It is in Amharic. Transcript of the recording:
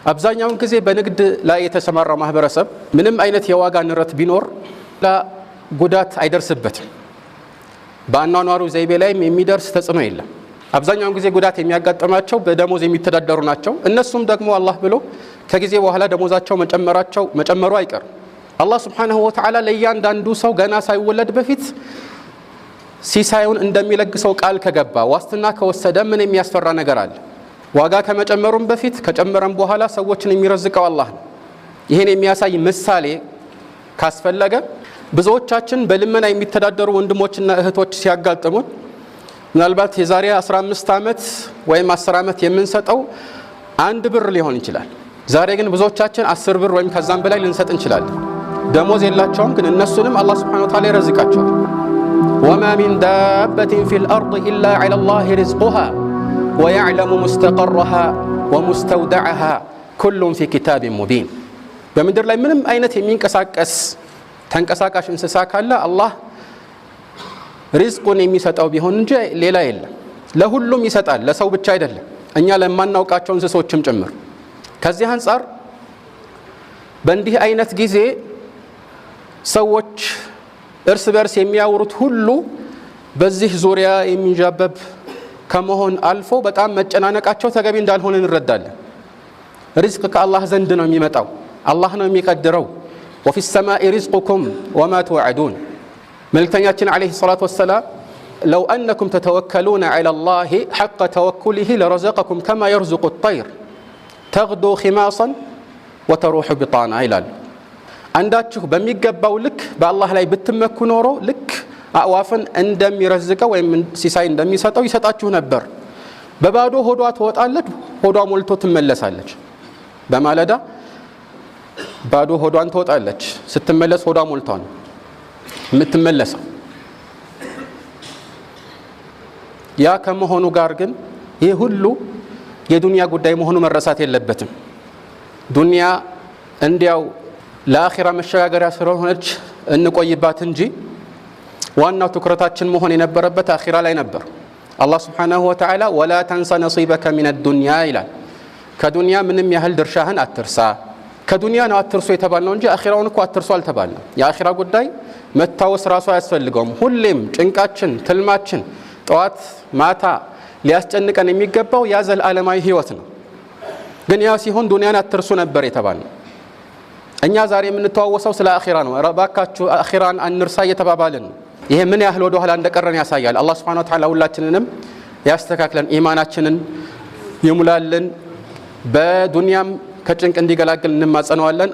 አብዛኛውን ጊዜ በንግድ ላይ የተሰማራው ማህበረሰብ ምንም አይነት የዋጋ ንረት ቢኖር ጉዳት አይደርስበትም። በአኗኗሩ ዘይቤ ላይም የሚደርስ ተጽዕኖ የለም። አብዛኛውን ጊዜ ጉዳት የሚያጋጥማቸው በደሞዝ የሚተዳደሩ ናቸው። እነሱም ደግሞ አላህ ብሎ ከጊዜ በኋላ ደሞዛቸው መጨመሩ አይቀርም። አላህ Subhanahu Wa Ta'ala ለእያንዳንዱ ሰው ገና ሳይወለድ በፊት ሲሳዩን እንደሚለግሰው ቃል ከገባ ዋስትና ከወሰደ ምን የሚያስፈራ ነገር አለ? ዋጋ ከመጨመሩም በፊት ከጨመረም በኋላ ሰዎችን የሚረዝቀው አላህ ነው። ይሄን የሚያሳይ ምሳሌ ካስፈለገ ብዙዎቻችን በልመና የሚተዳደሩ ወንድሞችና እህቶች ሲያጋጥሙን ምናልባት የዛሬ 15 ዓመት ወይም 10 ዓመት የምንሰጠው 1 ብር ሊሆን ይችላል። ዛሬ ግን ብዙዎቻችን 10 ብር ወይም ከዛም በላይ ልንሰጥ እንችላለን። ደሞዝ የላቸውም፣ ግን እነሱንም አላህ Subhanahu Wa Ta'ala ይረዝቃቸዋል። وما من دابة في الأرض إلا على الله رزقها ويعلم مستقرها ومستودعها كل في كتاب مبين በምድር ላይ ምንም አይነት የሚንቀሳቀስ ተንቀሳቃሽ እንስሳ ካለ አላህ ሪዝቁን የሚሰጠው ቢሆን እንጂ ሌላ የለም። ለሁሉም ይሰጣል፣ ለሰው ብቻ አይደለም፣ እኛ ለማናውቃቸው እንስሶችም ጭምር። ከዚህ አንፃር በእንዲህ አይነት ጊዜ ሰዎች እርስ በርስ የሚያወሩት ሁሉ በዚህ ዙሪያ የሚንዣበብ ከመሆን አልፎ በጣም መጨናነቃቸው ተገቢ እንዳልሆነ እንረዳለን። ሪዝቅ ከአላህ ዘንድ ነው የሚመጣው፣ አላህ ነው የሚቀድረው። وفي السماء رزقكم وما توعدون መልእክተኛችን عليه الصلاة والسلام لو أنكم تتوكلون على الله حق توكله لرزقكم كما يرزق الطير تغدو خماصا وتروح بطانا ይላሉ። አንዳችሁ በሚገባው ልክ በአላህ ላይ ብትመኩ ኖሮ ልክ አዕዋፍን እንደሚረዝቀው ወይም ሲሳይ እንደሚሰጠው ይሰጣችሁ ነበር። በባዶ ሆዷ ትወጣለች፣ ሆዷ ሞልቶ ትመለሳለች። በማለዳ ባዶ ሆዷን ትወጣለች፣ ስትመለስ ሆዷ ሞልቷ ነው የምትመለሰው። ያ ከመሆኑ ጋር ግን ይህ ሁሉ የዱንያ ጉዳይ መሆኑ መረሳት የለበትም። ዱንያ እንዲያው ለአኺራ መሸጋገሪያ ስለሆነች እንቆይባት እንጂ ዋናው ትኩረታችን መሆን የነበረበት አኺራ ላይ ነበር። አላህ Subhanahu Wa Ta'ala ወላ ተንሳ ነሲበከ ሚነ ዱንያ ይላል። ከዱንያ ምንም ያህል ድርሻህን አትርሳ። ከዱንያ ነው አትርሱ የተባልነው እንጂ አኺራውን እኮ አትርሱ አልተባልንም። የአኺራ ጉዳይ መታወስ ራሱ አያስፈልገውም። ሁሌም ጭንቃችን፣ ትልማችን ጠዋት ማታ ሊያስጨንቀን የሚገባው ያ ዘላለማዊ ህይወት ነው። ግን ያ ሲሆን ዱንያን አትርሱ ነበር የተባልነው። እኛ ዛሬ የምንተዋወሰው ስለ አኺራ ነው። ረባካችሁ አኺራን አንርሳ እየተባባልን ነው። ይሄ ምን ያህል ወደ ኋላ እንደቀረን ያሳያል። አላህ Subhanahu Wa Ta'ala ሁላችንንም ያስተካክለን፣ ኢማናችንን ይሙላልን፣ በዱንያም ከጭንቅ እንዲገላግል እንማጸነዋለን።